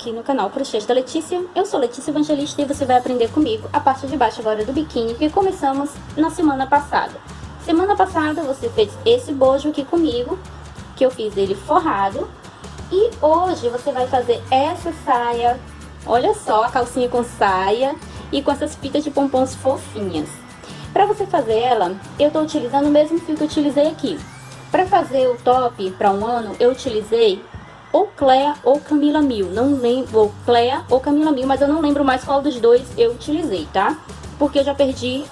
aqui no canal Crochês da Letícia. Eu sou Letícia Evangelista e você vai aprender comigo a parte de baixo agora do biquíni que começamos na semana passada. Semana passada você fez esse bojo aqui comigo, que eu fiz ele forrado. E hoje você vai fazer essa saia, olha só, a calcinha com saia e com essas fitas de pompons fofinhas. Para você fazer ela, eu tô utilizando o mesmo fio que eu utilizei aqui. Para fazer o top para um ano, eu utilizei ou Clea ou Camila Mil, não lembro, ou Clea ou Camila Mil, mas eu não lembro mais qual dos dois eu utilizei, tá? Porque eu já perdi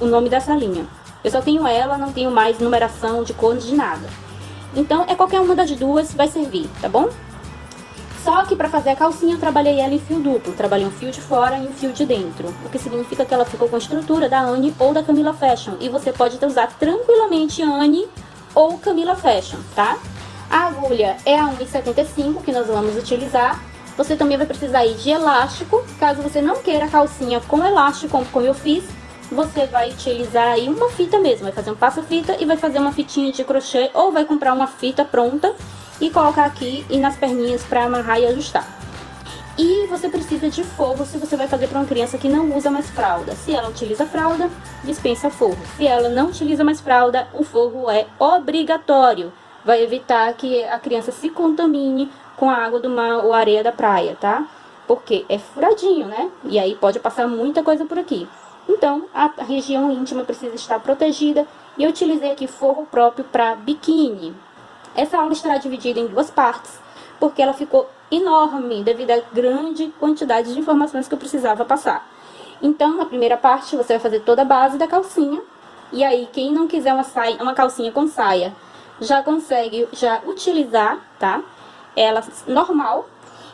o nome dessa linha. Eu só tenho ela, não tenho mais numeração de cores de nada. Então, é qualquer uma das duas vai servir, tá bom? Só que para fazer a calcinha eu trabalhei ela em fio duplo, trabalhei um fio de fora e um fio de dentro, o que significa que ela ficou com a estrutura da Anne ou da Camila Fashion, e você pode usar tranquilamente Anne ou Camila Fashion, tá? A agulha é a 1,75 que nós vamos utilizar. Você também vai precisar aí de elástico, caso você não queira a calcinha com elástico, como eu fiz, você vai utilizar aí uma fita mesmo, vai fazer um passa-fita e vai fazer uma fitinha de crochê, ou vai comprar uma fita pronta e colocar aqui e nas perninhas para amarrar e ajustar. E você precisa de forro se você vai fazer para uma criança que não usa mais fralda. Se ela utiliza fralda, dispensa forro. Se ela não utiliza mais fralda, o forro é obrigatório. Vai evitar que a criança se contamine com a água do mar ou areia da praia, tá? Porque é furadinho, né? E aí pode passar muita coisa por aqui. Então, a região íntima precisa estar protegida. E eu utilizei aqui forro próprio para biquíni. Essa aula estará dividida em duas partes, porque ela ficou enorme devido à grande quantidade de informações que eu precisava passar. Então, na primeira parte, você vai fazer toda a base da calcinha. E aí, quem não quiser uma calcinha com saia, já consegue utilizar, tá? Ela normal.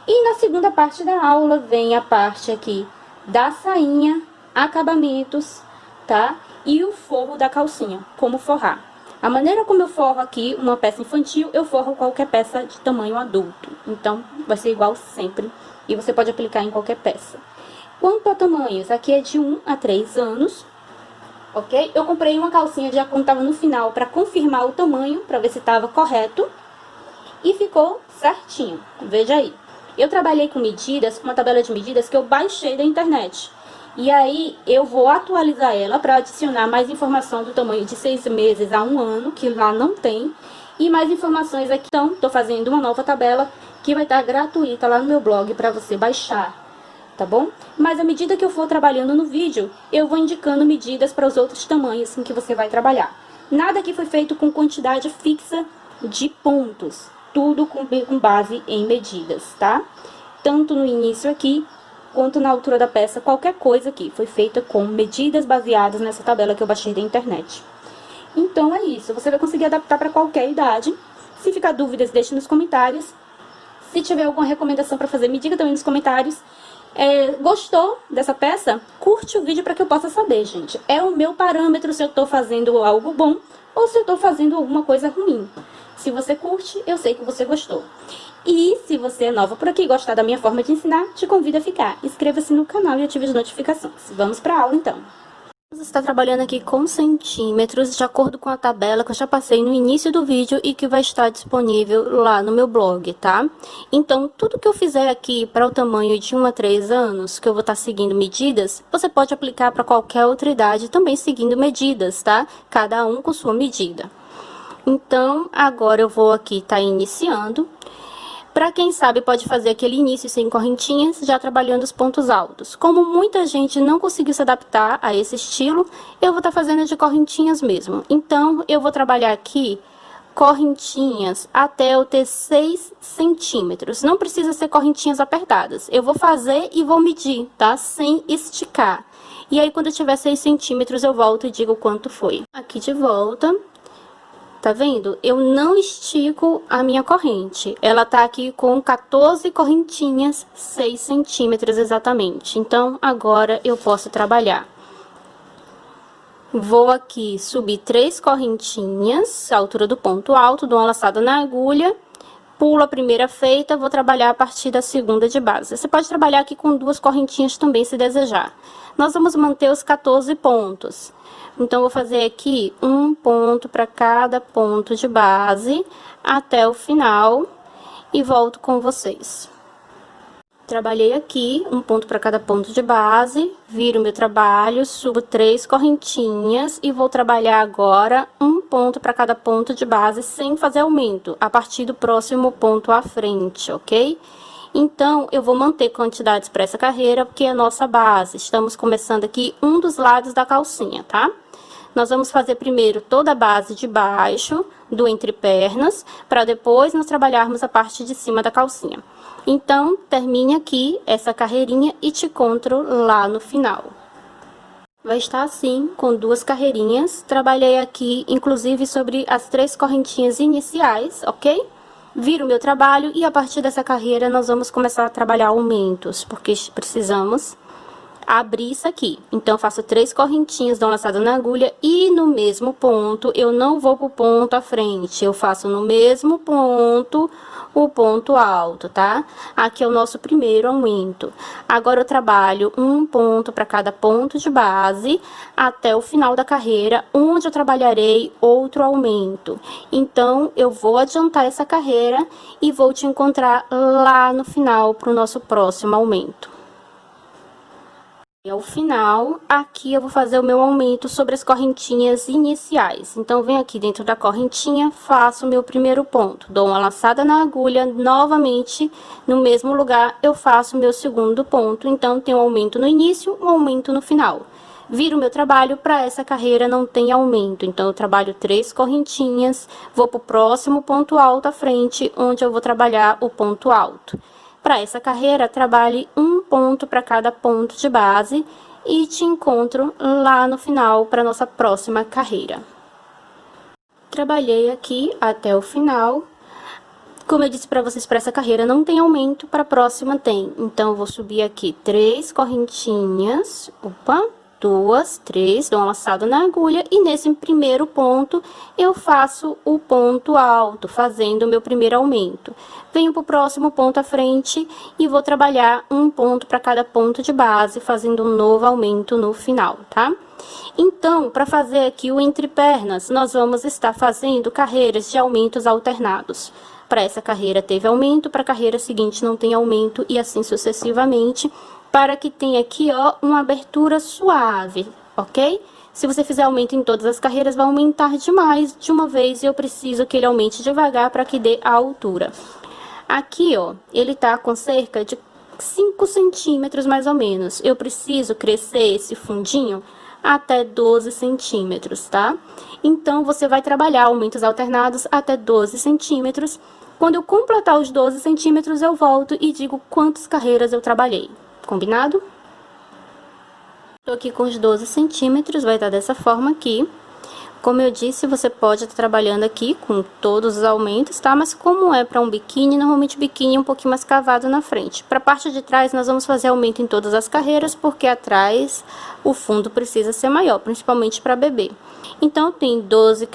E na segunda parte da aula vem a parte aqui da sainha, acabamentos, tá? E o forro da calcinha, como forrar. A maneira como eu forro aqui uma peça infantil, eu forro qualquer peça de tamanho adulto. Então, vai ser igual sempre. E você pode aplicar em qualquer peça. Quanto a tamanhos, aqui é de 1 a 3 anos. Ok? Eu comprei uma calcinha já quando estava no final para confirmar o tamanho, para ver se estava correto. E ficou certinho. Veja aí. Eu trabalhei com medidas, uma tabela de medidas que eu baixei da internet. E aí eu vou atualizar ela para adicionar mais informação do tamanho de 6 meses a 1 ano, que lá não tem. E mais informações aqui. Então, estou fazendo uma nova tabela que vai estar gratuita lá no meu blog para você baixar, tá bom? Mas à medida que eu for trabalhando no vídeo, eu vou indicando medidas para os outros tamanhos em que você vai trabalhar. Nada aqui foi feito com quantidade fixa de pontos, tudo com base em medidas, tá? Tanto no início aqui, quanto na altura da peça, qualquer coisa aqui foi feita com medidas baseadas nessa tabela que eu baixei da internet. Então é isso, você vai conseguir adaptar para qualquer idade. Se ficar dúvidas, deixe nos comentários. Se tiver alguma recomendação para fazer, me diga também nos comentários. Gostou dessa peça? Curte o vídeo para que eu possa saber, gente. É o meu parâmetro se eu estou fazendo algo bom ou se eu estou fazendo alguma coisa ruim. Se você curte, eu sei que você gostou. E se você é nova por aqui e gostar da minha forma de ensinar, te convido a ficar. Inscreva-se no canal e ative as notificações. Vamos para a aula então. Vamos estar trabalhando aqui com centímetros, de acordo com a tabela que eu já passei no início do vídeo e que vai estar disponível lá no meu blog, tá? Então, tudo que eu fizer aqui para o tamanho de 1 a 3 anos, que eu vou estar seguindo medidas, você pode aplicar para qualquer outra idade também seguindo medidas, tá? Cada um com sua medida. Então, agora eu vou aqui estar iniciando. Para quem sabe, pode fazer aquele início sem correntinhas, já trabalhando os pontos altos. Como muita gente não conseguiu se adaptar a esse estilo, eu vou estar fazendo de correntinhas mesmo. Então, eu vou trabalhar aqui correntinhas até eu ter 6 centímetros. Não precisa ser correntinhas apertadas. Eu vou fazer e vou medir, tá? Sem esticar. E aí, quando eu tiver 6 centímetros, eu volto e digo quanto foi. Aqui de volta. Tá vendo? Eu não estico a minha corrente. Ela tá aqui com 14 correntinhas, 6 centímetros exatamente. Então, agora eu posso trabalhar. Vou aqui subir 3 correntinhas, a altura do ponto alto, dou uma laçada na agulha, pulo a primeira feita, vou trabalhar a partir da segunda de base. Você pode trabalhar aqui com 2 correntinhas também, se desejar. Nós vamos manter os 14 pontos. Então, vou fazer aqui um ponto para cada ponto de base até o final e volto com vocês. Trabalhei aqui, um ponto para cada ponto de base, viro meu trabalho, subo 3 correntinhas e vou trabalhar agora um ponto para cada ponto de base sem fazer aumento, a partir do próximo ponto à frente, ok? Então, eu vou manter quantidades para essa carreira, porque é a nossa base. Estamos começando aqui um dos lados da calcinha, tá? Nós vamos fazer primeiro toda a base de baixo do entrepernas, para depois nós trabalharmos a parte de cima da calcinha. Então, termine aqui essa carreirinha e te encontro lá no final. Vai estar assim, com 2 carreirinhas. Trabalhei aqui, inclusive, sobre as 3 correntinhas iniciais, ok? Viro o meu trabalho e a partir dessa carreira nós vamos começar a trabalhar aumentos, porque precisamos abrir isso aqui. Então, eu faço 3 correntinhas, dou uma laçada na agulha e no mesmo ponto, eu não vou pro ponto à frente, eu faço no mesmo ponto o ponto alto, tá? Aqui é o nosso primeiro aumento. Agora, eu trabalho um ponto para cada ponto de base até o final da carreira, onde eu trabalharei outro aumento. Então, eu vou adiantar essa carreira e vou te encontrar lá no final para o nosso próximo aumento. Ao final, aqui eu vou fazer o meu aumento sobre as correntinhas iniciais. Então, venho aqui dentro da correntinha, faço o meu primeiro ponto, dou uma laçada na agulha, novamente, no mesmo lugar, eu faço o meu segundo ponto. Então, tem um aumento no início, um aumento no final. Viro o meu trabalho, para essa carreira não tem aumento. Então, eu trabalho 3 correntinhas, vou pro próximo ponto alto à frente, onde eu vou trabalhar o ponto alto. Para essa carreira, trabalhe um ponto para cada ponto de base e te encontro lá no final para nossa próxima carreira. Trabalhei aqui até o final. Como eu disse para vocês, para essa carreira não tem aumento, para a próxima tem. Então, eu vou subir aqui 3 correntinhas, 2, 3, dou uma laçada na agulha e nesse primeiro ponto eu faço o ponto alto, fazendo o meu primeiro aumento. Venho pro próximo ponto à frente e vou trabalhar um ponto para cada ponto de base, fazendo um novo aumento no final, tá? Então, para fazer aqui o entrepernas, nós vamos estar fazendo carreiras de aumentos alternados. Para essa carreira teve aumento, para a carreira seguinte não tem aumento e assim sucessivamente, para que tenha aqui, ó, uma abertura suave, ok? Se você fizer aumento em todas as carreiras, vai aumentar demais de uma vez e eu preciso que ele aumente devagar para que dê a altura. Aqui, ó, ele tá com cerca de 5 centímetros mais ou menos. Eu preciso crescer esse fundinho até 12 centímetros, tá? Então, você vai trabalhar aumentos alternados até 12 centímetros. Quando eu completar os 12 centímetros, eu volto e digo quantas carreiras eu trabalhei. Combinado? Tô aqui com os 12 centímetros, vai estar dessa forma aqui. Como eu disse, você pode estar trabalhando aqui com todos os aumentos, tá? Mas como é para um biquíni, normalmente o biquíni é um pouquinho mais cavado na frente. Para a parte de trás, nós vamos fazer aumento em todas as carreiras, porque atrás o fundo precisa ser maior, principalmente para bebê. Então, tem 12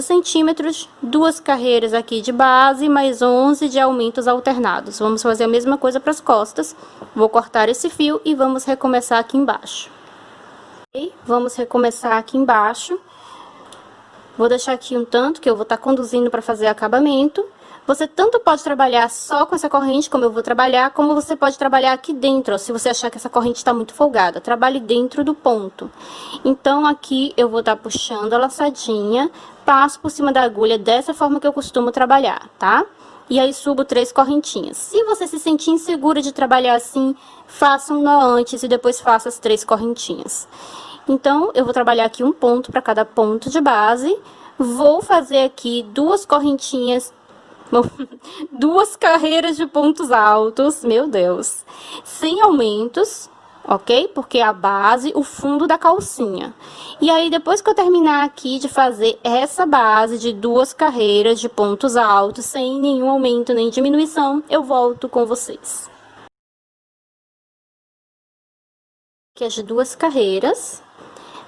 centímetros, 2 carreiras aqui de base, mais 11 de aumentos alternados. Vamos fazer a mesma coisa para as costas. Vou cortar esse fio e vamos recomeçar aqui embaixo. Ok? Vamos recomeçar aqui embaixo. Vou deixar aqui um tanto que eu vou estar conduzindo para fazer acabamento. Você tanto pode trabalhar só com essa corrente, como eu vou trabalhar, como você pode trabalhar aqui dentro, ó, se você achar que essa corrente está muito folgada. Trabalhe dentro do ponto. Então, aqui eu vou estar puxando a laçadinha, passo por cima da agulha, dessa forma que eu costumo trabalhar, tá? E aí, subo 3 correntinhas. Se você se sentir insegura de trabalhar assim, faça um nó antes e depois faça as 3 correntinhas. Então, eu vou trabalhar aqui um ponto para cada ponto de base. Vou fazer aqui 2 correntinhas, 2 carreiras de pontos altos, meu Deus, sem aumentos, ok? Porque é a base, o fundo da calcinha. E aí, depois que eu terminar aqui de fazer essa base de 2 carreiras de pontos altos, sem nenhum aumento nem diminuição, eu volto com vocês. Aqui as 2 carreiras.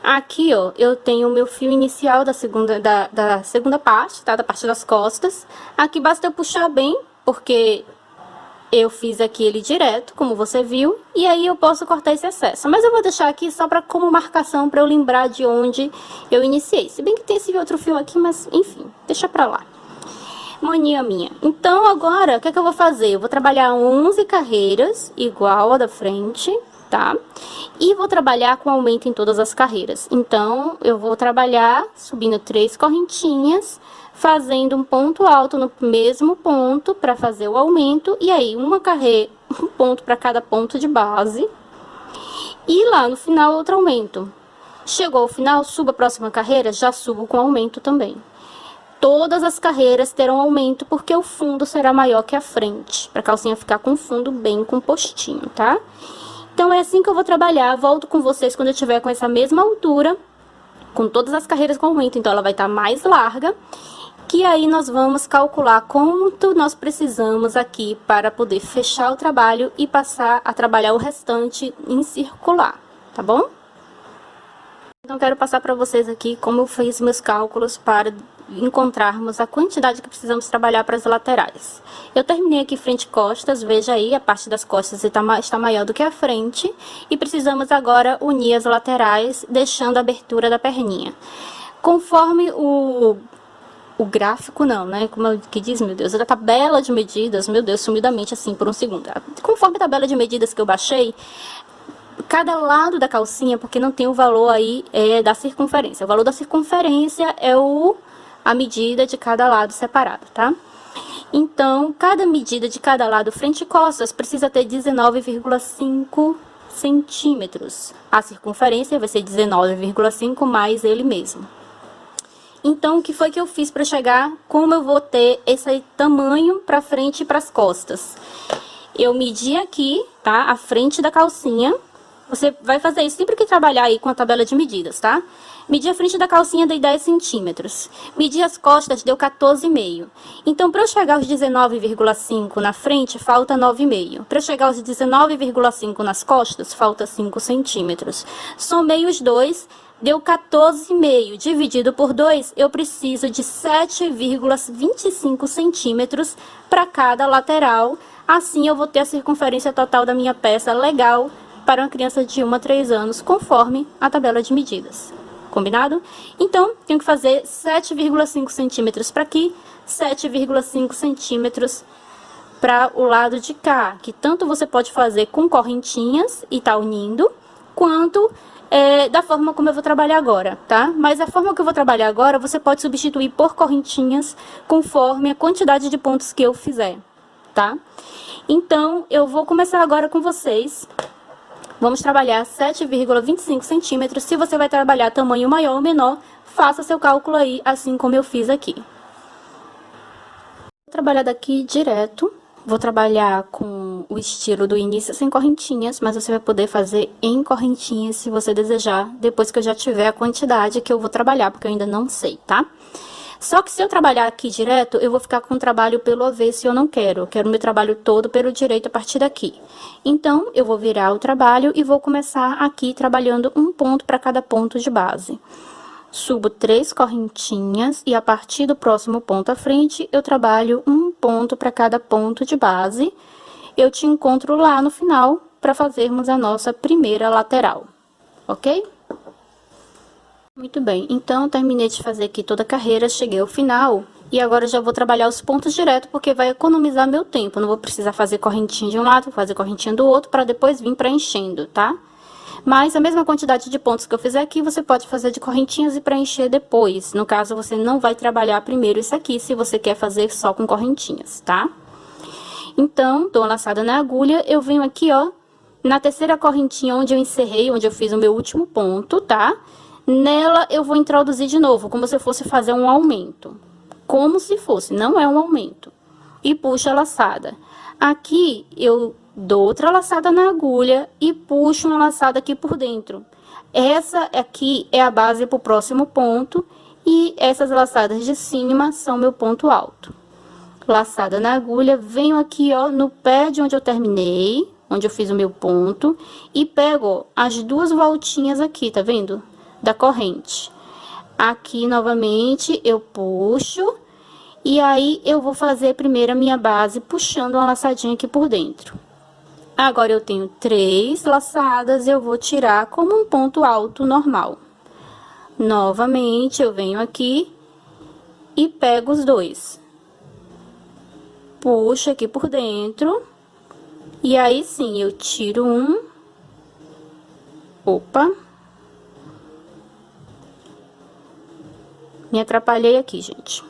Aqui, ó, eu tenho o meu fio inicial da segunda parte, tá? Da parte das costas. Aqui basta eu puxar bem, porque eu fiz aqui ele direto, como você viu. E aí eu posso cortar esse excesso. Mas eu vou deixar aqui só pra, como marcação, pra eu lembrar de onde eu iniciei. Se bem que tem esse outro fio aqui, mas enfim, deixa pra lá. Mania minha. Então, agora, o que é que eu vou fazer? Eu vou trabalhar 11 carreiras, igual a da frente, tá? E vou trabalhar com aumento em todas as carreiras. Então, eu vou trabalhar subindo 3 correntinhas, fazendo um ponto alto no mesmo ponto para fazer o aumento. E aí, uma carreira, um ponto para cada ponto de base. E lá no final, outro aumento. Chegou ao final, subo a próxima carreira, já subo com aumento também. Todas as carreiras terão aumento porque o fundo será maior que a frente, para a calcinha ficar com o fundo bem compostinho, tá? Então, é assim que eu vou trabalhar. Volto com vocês quando eu tiver com essa mesma altura, com todas as carreiras com aumento. Então, ela vai estar mais larga, que aí nós vamos calcular quanto nós precisamos aqui para poder fechar o trabalho e passar a trabalhar o restante em circular, tá bom? Então, quero passar para vocês aqui como eu fiz meus cálculos para encontrarmos a quantidade que precisamos trabalhar para as laterais. Eu terminei aqui frente e costas, veja aí, a parte das costas está maior do que a frente. E precisamos agora unir as laterais, deixando a abertura da perninha. Conforme o gráfico não, né? Como é que diz, meu Deus, a tabela de medidas, meu Deus, sumiu da mente assim por um segundo. Conforme a tabela de medidas que eu baixei, cada lado da calcinha, porque não tem o valor aí da circunferência. O valor da circunferência é a medida de cada lado separado, tá? Então, cada medida de cada lado frente e costas precisa ter 19,5 centímetros. A circunferência vai ser 19,5 mais ele mesmo. Então, o que foi que eu fiz para chegar? Como eu vou ter esse tamanho para frente e para as costas? Eu medi aqui, tá? A frente da calcinha. Você vai fazer isso sempre que trabalhar aí com a tabela de medidas, tá? Medi a frente da calcinha, dei 10 centímetros. Medi as costas, deu 14,5. Então, para eu chegar aos 19,5 na frente, falta 9,5. Para eu chegar aos 19,5 nas costas, falta 5 centímetros. Somei os dois, deu 14,5. Dividido por 2, eu preciso de 7,25 centímetros para cada lateral. Assim, eu vou ter a circunferência total da minha peça legal para uma criança de 1 a 3 anos, conforme a tabela de medidas. Combinado? Então, tenho que fazer 7,5 centímetros para aqui, 7,5 centímetros para o lado de cá, que tanto você pode fazer com correntinhas e tá unindo, quanto da forma como eu vou trabalhar agora, tá? Mas a forma que eu vou trabalhar agora, você pode substituir por correntinhas, conforme a quantidade de pontos que eu fizer, tá? Então, eu vou começar agora com vocês. Vamos trabalhar 7,25 centímetros. Se você vai trabalhar tamanho maior ou menor, faça seu cálculo aí, assim como eu fiz aqui. Vou trabalhar daqui direto. Vou trabalhar com o estilo do início sem correntinhas, mas você vai poder fazer em correntinhas se você desejar, depois que eu já tiver a quantidade que eu vou trabalhar, porque eu ainda não sei, tá? Só que se eu trabalhar aqui direto, eu vou ficar com o trabalho pelo avesso e eu não quero. Eu quero o meu trabalho todo pelo direito a partir daqui. Então, eu vou virar o trabalho e vou começar aqui trabalhando um ponto para cada ponto de base. Subo 3 correntinhas e a partir do próximo ponto à frente, eu trabalho um ponto para cada ponto de base. Eu te encontro lá no final para fazermos a nossa primeira lateral, ok? Muito bem, então terminei de fazer aqui toda a carreira, cheguei ao final e agora já vou trabalhar os pontos direto porque vai economizar meu tempo. Não vou precisar fazer correntinha de um lado, fazer correntinha do outro para depois vir preenchendo, tá? Mas a mesma quantidade de pontos que eu fizer aqui, você pode fazer de correntinhas e preencher depois. No caso, você não vai trabalhar primeiro isso aqui se você quer fazer só com correntinhas, tá? Então, dou uma laçada na agulha, eu venho aqui, ó, na terceira correntinha onde eu encerrei, onde eu fiz o meu último ponto, tá? Nela, eu vou introduzir de novo, como se eu fosse fazer um aumento. Como se fosse, não é um aumento. E puxo a laçada. Aqui, eu dou outra laçada na agulha e puxo uma laçada aqui por dentro. Essa aqui é a base para o próximo ponto. E essas laçadas de cima são meu ponto alto. Laçada na agulha, venho aqui, ó, no pé de onde eu terminei, onde eu fiz o meu ponto. E pego, ó, as 2 voltinhas aqui, tá vendo? Da corrente. Aqui, novamente, eu puxo. E aí, eu vou fazer primeiro a minha base, puxando uma laçadinha aqui por dentro. Agora, eu tenho 3 laçadas, eu vou tirar como um ponto alto normal. Novamente, eu venho aqui e pego os 2. puxo aqui por dentro. E aí, sim, eu tiro um. Opa. Me atrapalhei aqui, gente.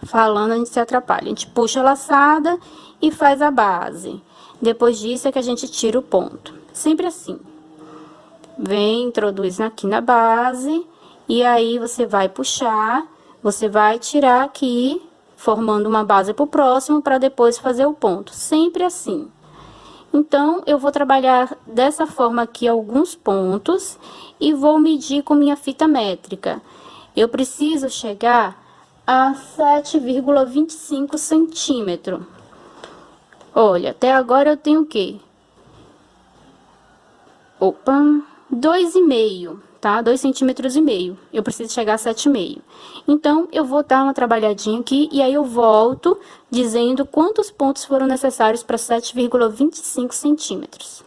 Falando, a gente se atrapalha. A gente puxa a laçada e faz a base. Depois disso é que a gente tira o ponto. Sempre assim. Vem, introduz aqui na base. E aí, você vai puxar. Você vai tirar aqui, formando uma base pro próximo, para depois fazer o ponto. Sempre assim. Então, eu vou trabalhar dessa forma aqui alguns pontos. E vou medir com minha fita métrica. Eu preciso chegar a 7,25 centímetros. Olha, até agora eu tenho o quê? Opa, 2,5, tá? 2,5 centímetros. Eu preciso chegar a 7,5. Então, eu vou dar uma trabalhadinha aqui e aí eu volto dizendo quantos pontos foram necessários para 7,25 centímetros.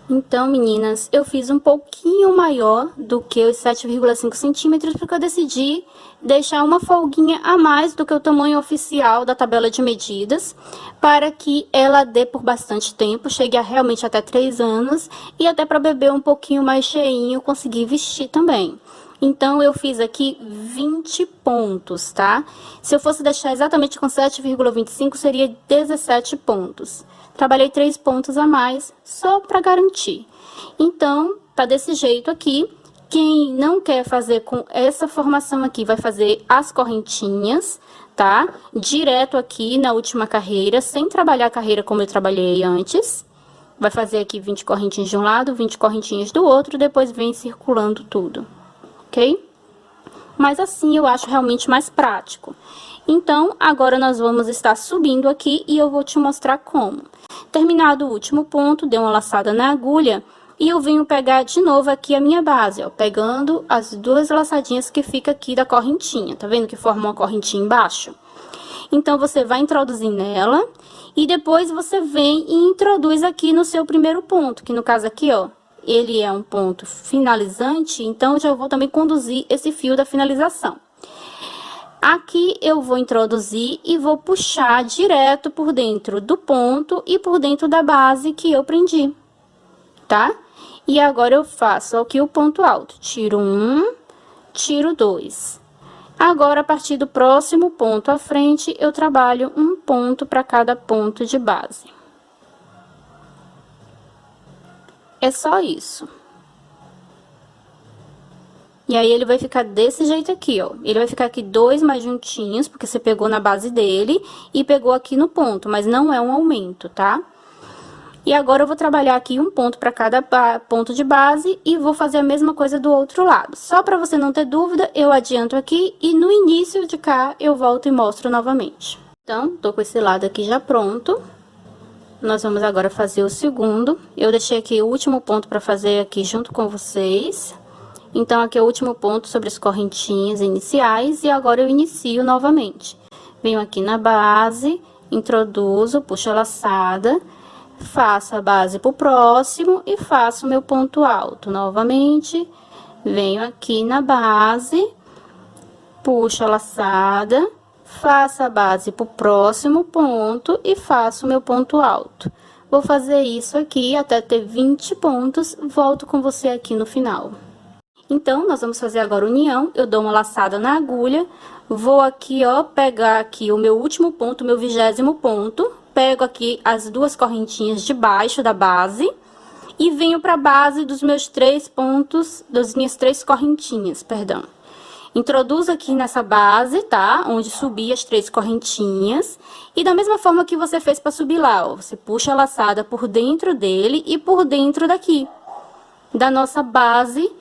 Então, meninas, eu fiz um pouquinho maior do que os 7,5 centímetros, porque eu decidi deixar uma folguinha a mais do que o tamanho oficial da tabela de medidas, para que ela dê por bastante tempo, chegue a realmente até 3 anos, e até para beber um pouquinho mais cheinho, conseguir vestir também. Então, eu fiz aqui 20 pontos, tá? Se eu fosse deixar exatamente com 7,25, seria 17 pontos. Trabalhei 3 pontos a mais, só para garantir. Então, tá desse jeito aqui. Quem não quer fazer com essa formação aqui, vai fazer as correntinhas, tá? Direto aqui na última carreira, sem trabalhar a carreira como eu trabalhei antes. Vai fazer aqui 20 correntinhas de um lado, 20 correntinhas do outro, depois vem circulando tudo, ok? Mas assim eu acho realmente mais prático. Então, agora nós vamos estar subindo aqui e eu vou te mostrar como. Terminado o último ponto, dei uma laçada na agulha e eu venho pegar de novo aqui a minha base, ó, pegando as duas laçadinhas que fica aqui da correntinha, tá vendo que forma uma correntinha embaixo? Então, você vai introduzir nela e depois você vem e introduz aqui no seu primeiro ponto, que no caso aqui, ó, ele é um ponto finalizante, então eu já vou também conduzir esse fio da finalização. Aqui eu vou introduzir e vou puxar direto por dentro do ponto e por dentro da base que eu prendi, tá? E agora eu faço aqui o ponto alto, tiro um, tiro dois. Agora, a partir do próximo ponto à frente, eu trabalho um ponto para cada ponto de base. É só isso. E aí, ele vai ficar desse jeito aqui, ó. Ele vai ficar aqui 2 mais juntinhos, porque você pegou na base dele e pegou aqui no ponto, mas não é um aumento, tá? E agora, eu vou trabalhar aqui um ponto para cada ponto de base e vou fazer a mesma coisa do outro lado. Só para você não ter dúvida, eu adianto aqui e no início de cá, eu volto e mostro novamente. Então, tô com esse lado aqui já pronto. Nós vamos agora fazer o segundo. Eu deixei aqui o último ponto para fazer aqui junto com vocês. Então, aqui é o último ponto sobre as correntinhas iniciais e agora eu inicio novamente. Venho aqui na base, introduzo, puxo a laçada, faço a base pro próximo e faço o meu ponto alto. Novamente, venho aqui na base, puxo a laçada, faço a base pro próximo ponto e faço o meu ponto alto. Vou fazer isso aqui até ter 20 pontos, volto com você aqui no final. Então, nós vamos fazer agora união. Eu dou uma laçada na agulha, vou aqui, ó, pegar aqui o meu último ponto, o meu 20º ponto, pego aqui as duas correntinhas de baixo da base e venho para a base dos meus 3 pontos, das minhas 3 correntinhas, perdão. Introduzo aqui nessa base, tá? Onde subi as 3 correntinhas. E da mesma forma que você fez para subir lá, ó, você puxa a laçada por dentro dele e por dentro daqui, da nossa base,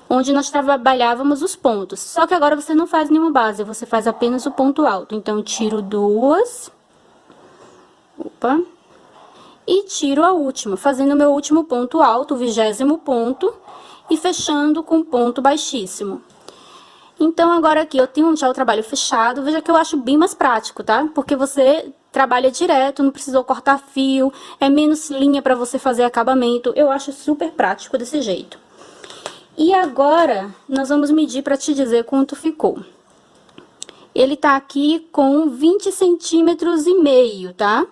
onde nós trabalhávamos os pontos. Só que agora você não faz nenhuma base, você faz apenas o ponto alto. Então, tiro 2. Opa. E tiro a última, fazendo o meu último ponto alto, o 20º ponto, e fechando com ponto baixíssimo. Então, agora aqui eu tenho já o trabalho fechado, veja que eu acho bem mais prático, tá? Porque você trabalha direto, não precisou cortar fio, é menos linha para você fazer acabamento, eu acho super prático desse jeito. E agora, nós vamos medir para te dizer quanto ficou. ele tá aqui com 20 centímetros e meio, tá?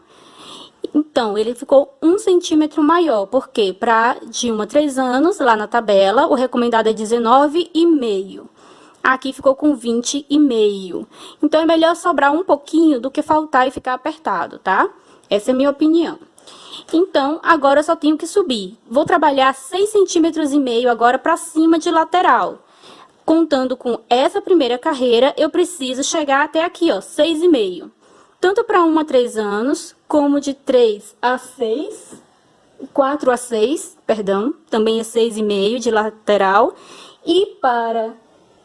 Então, ele ficou 1 centímetro maior, porque para de 1 a 3 anos, lá na tabela, o recomendado é 19,5. Aqui ficou com 20,5. Então, é melhor sobrar um pouquinho do que faltar e ficar apertado, tá? Essa é a minha opinião. Então, agora eu só tenho que subir. Vou trabalhar 6,5 centímetros agora para cima de lateral. Contando com essa primeira carreira, eu preciso chegar até aqui, ó, 6,5. Tanto para 1 a 3 anos, como de 3 a 6, 4 a 6, perdão, também é 6,5 de lateral. E para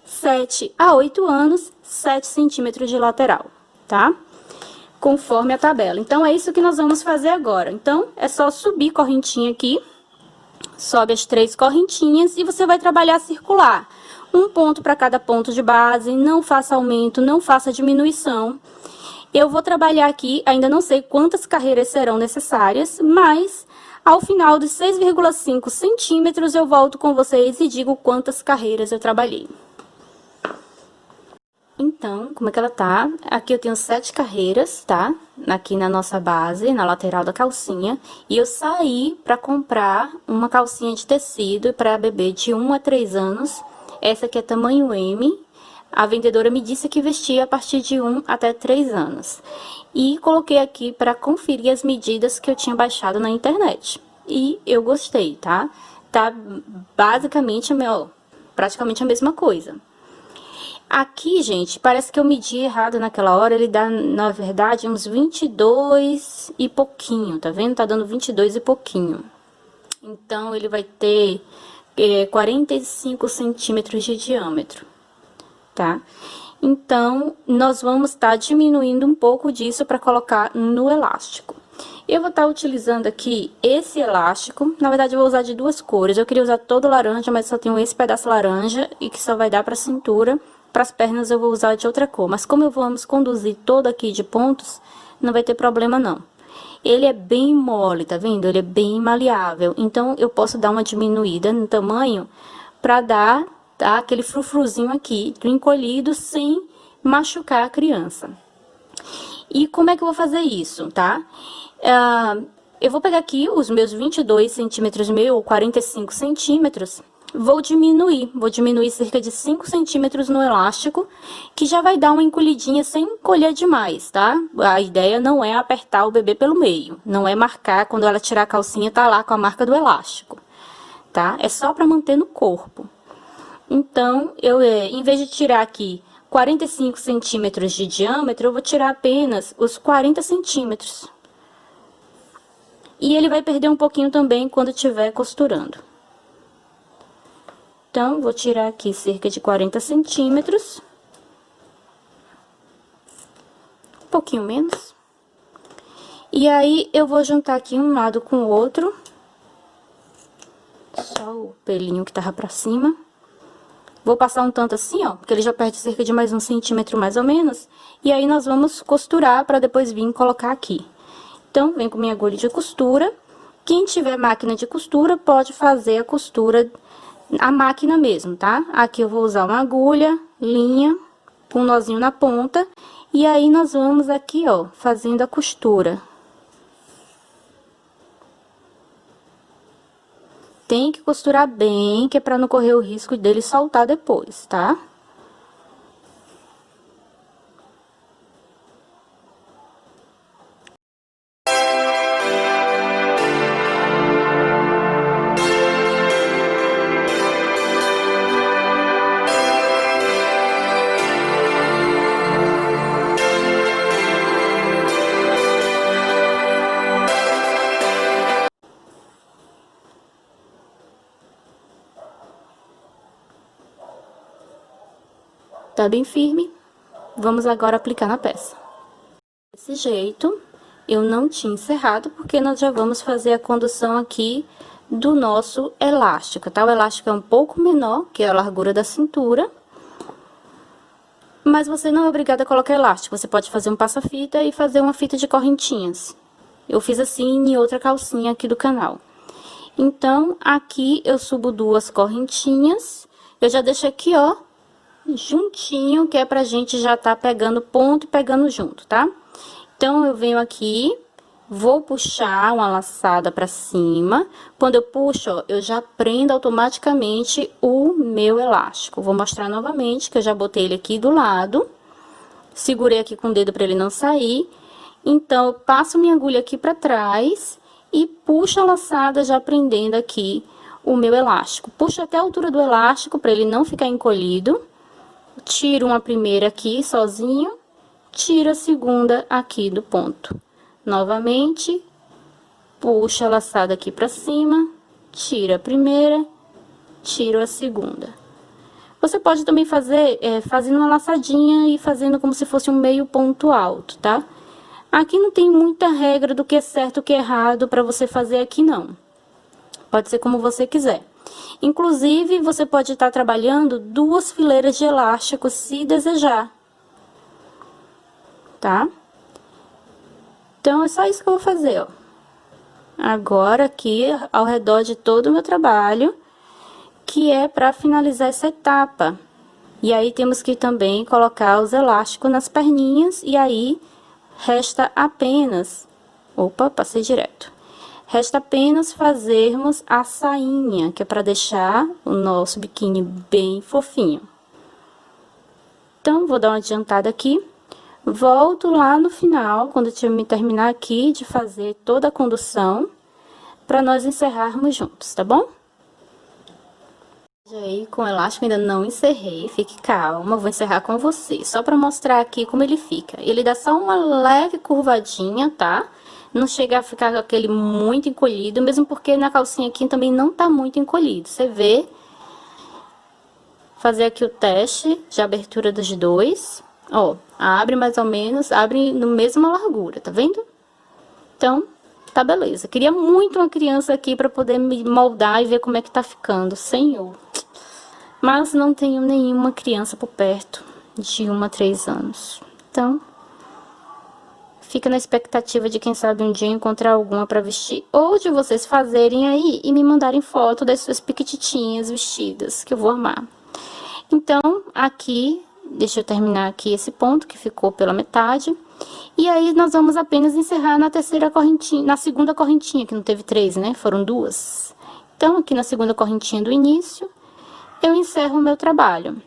7 a 8 anos, 7 centímetros de lateral, tá? Conforme a tabela. Então, é isso que nós vamos fazer agora. Então, é só subir correntinha aqui, sobe as 3 correntinhas e você vai trabalhar circular. Um ponto para cada ponto de base, não faça aumento, não faça diminuição. Eu vou trabalhar aqui, ainda não sei quantas carreiras serão necessárias, mas ao final dos 6,5 centímetros eu volto com vocês e digo quantas carreiras eu trabalhei. Então, como é que ela tá? Aqui eu tenho 7 carreiras, tá? Aqui na nossa base, na lateral da calcinha. E eu saí para comprar uma calcinha de tecido para bebê de 1 a 3 anos. Essa aqui é tamanho M. A vendedora me disse que vestia a partir de 1 até 3 anos. E coloquei aqui para conferir as medidas que eu tinha baixado na internet. E eu gostei, tá? Tá basicamente, praticamente a mesma coisa. Aqui, gente, parece que eu medi errado naquela hora. Ele dá, na verdade, uns 22 e pouquinho, tá vendo? Tá dando 22 e pouquinho. Então, ele vai ter 45 centímetros de diâmetro, tá? Então, nós vamos estar diminuindo um pouco disso para colocar no elástico. Eu vou estar utilizando aqui esse elástico. Na verdade, eu vou usar de 2 cores. Eu queria usar todo laranja, mas só tenho esse pedaço laranja e que só vai dar para cintura. Para as pernas eu vou usar de outra cor, mas como vamos conduzir todo aqui de pontos, não vai ter problema não. Ele é bem mole, tá vendo? Ele é bem maleável, então eu posso dar uma diminuída no tamanho para dar, tá, aquele frufruzinho aqui do encolhido sem machucar a criança. E como é que eu vou fazer isso, tá? Eu vou pegar aqui os meus 22 centímetros ou 45 centímetros. Vou diminuir cerca de 5 centímetros no elástico, que já vai dar uma encolhidinha sem encolher demais, tá? A ideia não é apertar o bebê pelo meio, não é marcar, quando ela tirar a calcinha, tá lá com a marca do elástico, tá? É só para manter no corpo. Então, em vez de tirar aqui 45 centímetros de diâmetro, eu vou tirar apenas os 40 centímetros. E ele vai perder um pouquinho também quando estiver costurando. Então, vou tirar aqui cerca de 40 centímetros. Um pouquinho menos. E aí, eu vou juntar aqui um lado com o outro. Só o pelinho que tava pra cima. Vou passar um tanto assim, ó, porque ele já perde cerca de mais 1 centímetro, mais ou menos. E aí, nós vamos costurar pra depois vir colocar aqui. Então, vem com minha agulha de costura. Quem tiver máquina de costura, pode fazer a costura a máquina mesmo, tá? Aqui eu vou usar uma agulha, linha, com um nozinho na ponta. E aí, nós vamos aqui, ó, fazendo a costura. Tem que costurar bem, que é pra não correr o risco dele soltar depois, tá? Tá bem firme. Vamos agora aplicar na peça. Desse jeito, eu não tinha encerrado, porque nós já vamos fazer a condução aqui do nosso elástico, tá? O elástico é um pouco menor que a largura da cintura. Mas você não é obrigada a colocar elástico, você pode fazer um passa-fita e fazer uma fita de correntinhas. Eu fiz assim em outra calcinha aqui do canal. Então, aqui eu subo 2 correntinhas. Eu já deixo aqui, ó, juntinho, que é pra gente já tá pegando ponto e pegando junto, tá? Então, eu venho aqui, vou puxar uma laçada pra cima. Quando eu puxo, ó, eu já prendo automaticamente o meu elástico. Vou mostrar novamente que eu já botei ele aqui do lado. Segurei aqui com o dedo pra ele não sair. Então, eu passo minha agulha aqui pra trás e puxo a laçada já prendendo aqui o meu elástico. Puxo até a altura do elástico pra ele não ficar encolhido. Tiro uma primeira aqui sozinho, tiro a segunda aqui do ponto. Novamente, puxo a laçada aqui pra cima, tiro a primeira, tiro a segunda. Você pode também fazer, fazendo uma laçadinha e fazendo como se fosse um meio ponto alto, tá? Aqui não tem muita regra do que é certo e o que é errado pra você fazer aqui, não. Pode ser como você quiser. Inclusive, você pode estar trabalhando 2 fileiras de elástico, se desejar. Tá? Então, é só isso que eu vou fazer, ó. Agora, aqui, ao redor de todo o meu trabalho, que é para finalizar essa etapa. E aí, temos que também colocar os elásticos nas perninhas, e aí, resta apenas... Opa, passei direto. Resta apenas fazermos a sainha, que é para deixar o nosso biquíni bem fofinho. Então, vou dar uma adiantada aqui. Volto lá no final, quando eu terminar aqui de fazer toda a condução, para nós encerrarmos juntos, tá bom? Aí, com o elástico ainda não encerrei, fique calma, vou encerrar com você, só para mostrar aqui como ele fica. Ele dá só uma leve curvadinha, tá? Não chega a ficar aquele muito encolhido, mesmo porque na calcinha aqui também não tá muito encolhido. Você vê, fazer aqui o teste de abertura dos dois. Ó, abre mais ou menos, abre no mesma largura, tá vendo? Então, tá beleza. Queria muito uma criança aqui pra poder me moldar e ver como é que tá ficando, senhor. Mas não tenho nenhuma criança por perto de 1 a 3 anos. Então, fica na expectativa de quem sabe um dia encontrar alguma pra vestir. Ou de vocês fazerem aí e me mandarem foto das suas piquititinhas vestidas, que eu vou amar. Então, aqui... Deixa eu terminar aqui esse ponto que ficou pela metade. E aí, nós vamos apenas encerrar na terceira correntinha, na segunda correntinha, que não teve 3, né? Foram 2. Então, aqui na segunda correntinha do início, eu encerro o meu trabalho.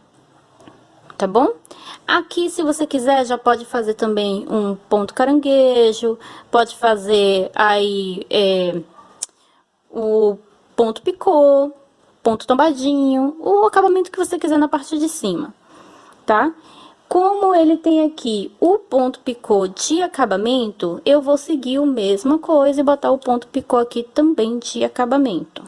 Tá bom? Aqui, se você quiser, já pode fazer também um ponto caranguejo, pode fazer aí o ponto picô, ponto tombadinho, o acabamento que você quiser na parte de cima. Tá? Como ele tem aqui o ponto picô de acabamento, eu vou seguir a mesma coisa e botar o ponto picô aqui também de acabamento.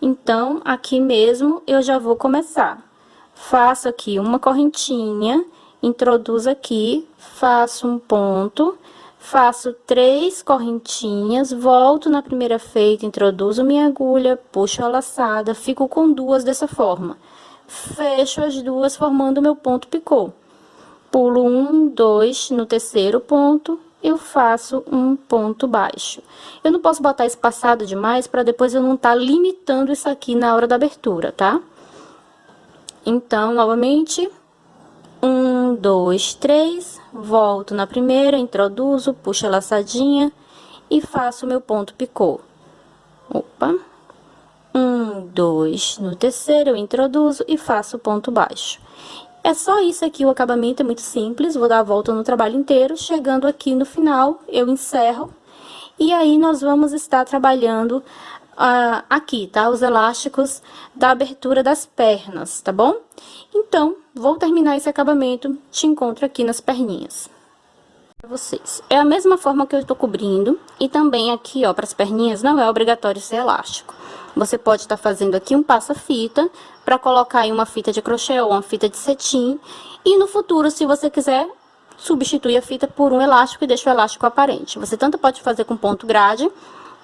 Então, aqui mesmo eu já vou começar. Faço aqui uma correntinha, introduzo aqui, faço um ponto, faço 3 correntinhas, volto na primeira feita, introduzo minha agulha, puxo a laçada, fico com 2 dessa forma. Fecho as 2 formando meu ponto picô. Pulo 1, 2, no terceiro ponto, eu faço um ponto baixo. Eu não posso botar espaçado demais para depois eu não estar limitando isso aqui na hora da abertura, tá? Então, novamente, 1, 2, 3, volto na primeira, introduzo, puxo a laçadinha e faço meu ponto picô. Opa! 1, 2, no terceiro eu introduzo e faço ponto baixo. É só isso aqui, o acabamento é muito simples, vou dar a volta no trabalho inteiro, chegando aqui no final, eu encerro. E aí, nós vamos estar trabalhando aqui, tá? Os elásticos da abertura das pernas, tá bom? Então, vou terminar esse acabamento, te encontro aqui nas perninhas. Pra vocês. É a mesma forma que eu tô cobrindo, e também aqui, ó, para as perninhas, não é obrigatório ser elástico. Você pode estar fazendo aqui um passa-fita, para colocar aí uma fita de crochê ou uma fita de cetim. E no futuro, se você quiser, substituir a fita por um elástico e deixa o elástico aparente. Você tanto pode fazer com ponto grade,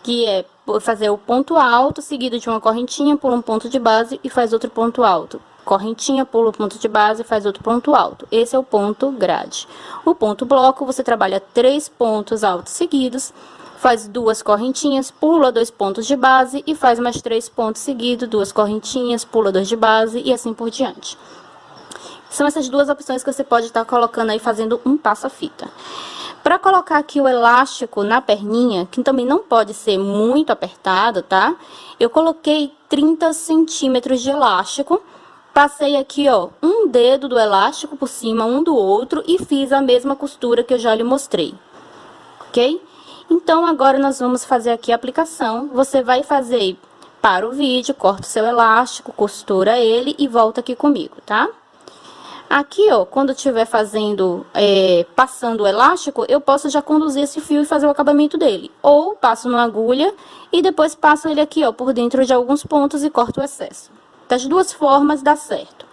que é fazer o ponto alto, seguido de uma correntinha, pula um ponto de base e faz outro ponto alto. Correntinha, pula o ponto de base e faz outro ponto alto. Esse é o ponto grade. O ponto bloco, você trabalha 3 pontos altos seguidos, faz 2 correntinhas, pula 2 pontos de base e faz mais 3 pontos seguidos, 2 correntinhas, pula 2 de base e assim por diante. São essas duas opções que você pode estar colocando aí, fazendo um passa-fita. Para colocar aqui o elástico na perninha, que também não pode ser muito apertado, tá? Eu coloquei 30 centímetros de elástico. Passei aqui, ó, um dedo do elástico por cima um do outro e fiz a mesma costura que eu já lhe mostrei, ok? Então, agora nós vamos fazer aqui a aplicação. Você vai fazer para o vídeo, corta o seu elástico, costura ele e volta aqui comigo, tá? Aqui, ó, quando eu estiver fazendo, passando o elástico, eu posso já conduzir esse fio e fazer o acabamento dele. Ou passo numa agulha e depois passo ele aqui, ó, por dentro de alguns pontos e corto o excesso. Das duas formas dá certo.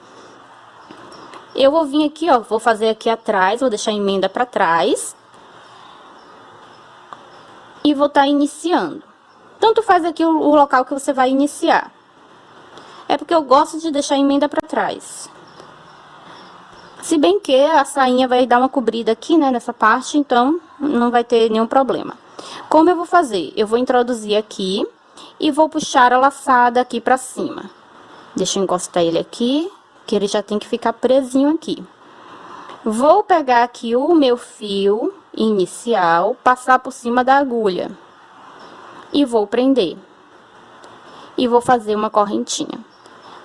Eu vou vir aqui, ó, vou fazer aqui atrás, vou deixar a emenda pra trás. E vou estar iniciando. Tanto faz aqui o local que você vai iniciar. É porque eu gosto de deixar a emenda pra trás. Se bem que a sainha vai dar uma cobrida aqui, né, nessa parte, então não vai ter nenhum problema. Como eu vou fazer? Eu vou introduzir aqui e vou puxar a laçada aqui pra cima. Deixa eu encostar ele aqui, que ele já tem que ficar presinho aqui. Vou pegar aqui o meu fio inicial, passar por cima da agulha. E vou prender. E vou fazer uma correntinha.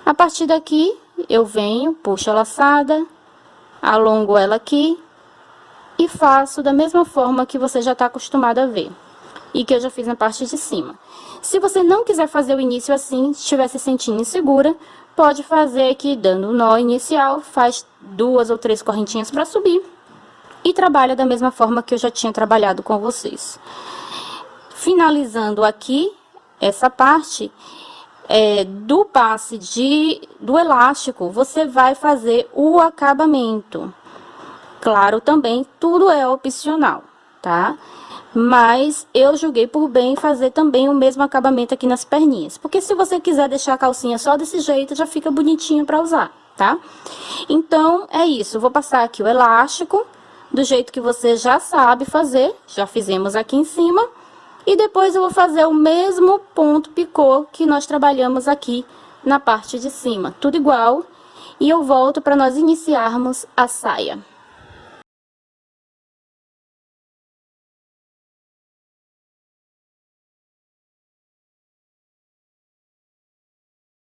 A partir daqui, eu venho, puxo a laçada, alongo ela aqui e faço da mesma forma que você já está acostumado a ver e que eu já fiz na parte de cima. Se você não quiser fazer o início assim, estiver se sentindo insegura, pode fazer aqui dando um nó inicial, faz 2 ou 3 correntinhas para subir e trabalha da mesma forma que eu já tinha trabalhado com vocês. Finalizando aqui essa parte, do passe do elástico, você vai fazer o acabamento. Claro, também tudo é opcional, tá? Mas eu julguei por bem fazer também o mesmo acabamento aqui nas perninhas. Porque se você quiser deixar a calcinha só desse jeito, já fica bonitinho pra usar, tá? Então, é isso. Eu vou passar aqui o elástico, do jeito que você já sabe fazer. Já fizemos aqui em cima. E depois eu vou fazer o mesmo ponto picô que nós trabalhamos aqui na parte de cima. Tudo igual. E eu volto para nós iniciarmos a saia.